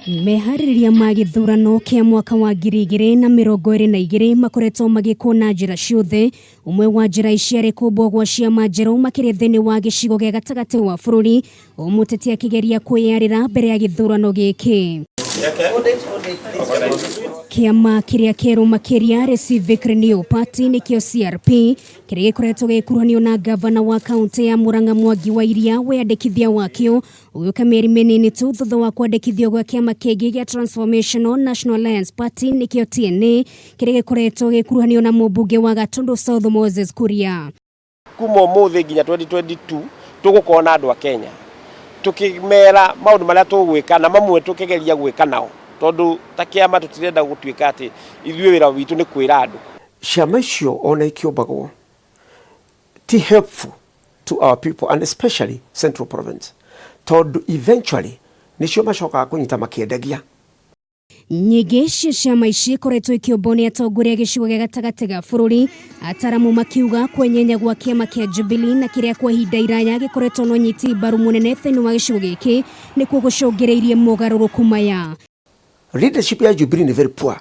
Mehariria ma githurano kia mwaka wa 2022 makoretwo magikwo na njira ciothe. Umwe wa njira ici ari kumbwo gwa ciama njerũ makĩria thĩinĩ wa gĩcigo gĩa gatagatĩ wa bũrũri, mũteti akĩgeria kwĩyarĩra mbere ya githurano gĩkĩ. Kiama kĩrĩa kĩerũ makĩria Civic Renewal Party nĩkĩo CRP kĩrĩa gĩkoretwo gĩkuruhanio na gavana wa kaunti ya Murang'a Mwangi wa Iria wĩyandĩkithia wakĩo ũgĩũka mĩeri mĩnini tu thutha wa kwandĩkithio gwa kĩama kĩngĩ gĩa Transformational National Alliance Party nĩkĩo TNA kĩrĩa gĩkoretwo gĩkuruhanio na mũmbunge wa Gatundu South Moses Kuria. Kuma ũmũthĩ nginya 2022 tũgũkorwo na andũ a Kenya tukimera maundu maria tugwika na mamwe tukigeria gwika nao tondu ta kiama tutirenda gutwika ati ithuĩ wĩra witũ ni kwĩra andũ. Ciama icio ona ikĩũmbagwo ti helpful to our people and especially Central Province tondu eventually nicio macokaga kunyita makĩendagia. Nyingĩ cia ciama ici koretwo ikĩũmbwo nĩ atongoria gĩcigo gĩa gatagatĩ ga bũrũri, ataramu makiuga kwenyenya gwa kĩama kĩa Jubilee na kĩrĩa kwa ihinda iraya gĩkoretwo na ũnyiti mbaru mũnene thĩinĩ wa gĩcigo gĩkĩ nĩkuo gũcũngĩrĩirie mogarũrũku maya. Leadership ya Jubilee is very poor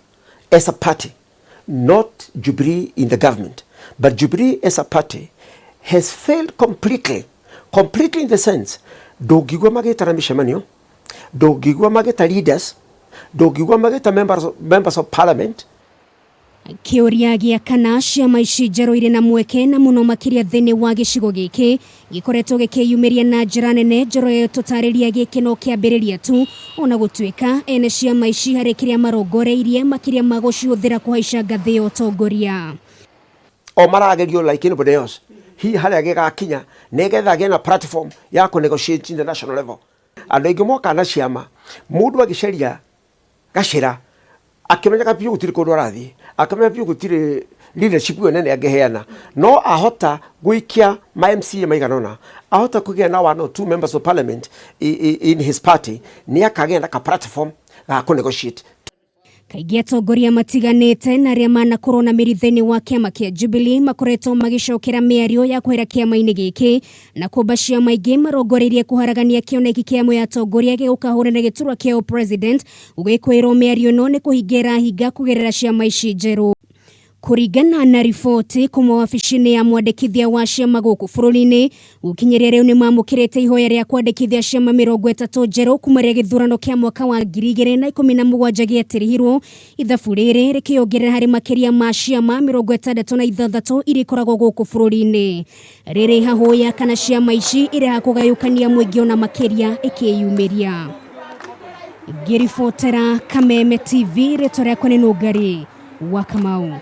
as a party, not Jubilee in the government, but Jubilee as a party has failed completely in the sense ndũngĩigua magĩtara mĩcemanio, ndũngĩigua magĩta leaders, ndũngĩigua magĩta members of parliament. Kĩũria gĩa kana ciama ici njerũ irĩ na mweke na mũno makĩria thĩinĩ wa gĩcigo gĩkĩ gĩkoretwo gĩkĩyumĩria na njĩra nene njoro ya tũtarĩria gĩkeno kĩambĩrĩria tu, ona gũtuĩka ene ciama ici harĩ kĩrĩa marongoreirie makĩria ma gũcihũthĩra kũhaica ngathĩ ya ũtongoria. O maragerio like anybody else. Hii harĩa gĩgakinya nĩgetha agĩe na platform ya kũnegotiate in the national level. Andũ aingĩ moka na ciama mũndũ agĩcaria gacĩra akĩmenyaga biũ gũtirĩ kũndũ arathiĩ, akamenya biũ gũtirĩ leadership yo nene angĩheana, no ahota gũikia ma MCA maiganona, ahota kũgĩa na one or two members of parliament in his party, nĩ akagĩa na ka platform ga kũnegotiate. Kaingĩ atongoria matiganĩte na arĩa manakorwo na mĩri thĩinĩ wa kĩama kĩa Jubilee makoretwo magĩcokera mĩario ya kwĩra kĩama-inĩ gĩkĩ na kũmba ciama ingĩ marongoreirie kũharagania kĩoneki kĩa amwe ya atongoria gĩgũkahũrana gĩturwa kĩa president, ũgĩkwĩrwo mĩario ĩno nĩ kũhingĩra hinga kũgerera ciama ici njerũ. Kũringana na riboti kuma wabici-inĩ ya mwandĩkithia wa ciama gũkũ bũrũri-inĩ, gũkinyĩria rĩu nĩ mamũkĩrĩte ihoya rĩa kwandĩkithia ciama 30 njerũ kuma rĩa gĩthurano kĩa mwaka wa 2017 gĩatirihirwo. Ithabu rĩrĩ rĩkĩongerera harĩ makĩria ma ciama 66 iria ikoragwo gũkũ bũrũri-inĩ. Rĩrĩ hahoya kana ciama ici irĩ hakũgayũkania mũingĩ ona makĩria ikĩyumĩria. Ngĩribotera Kameme TV, rĩtwa rĩakwa nĩ Nũngari wa Kamau.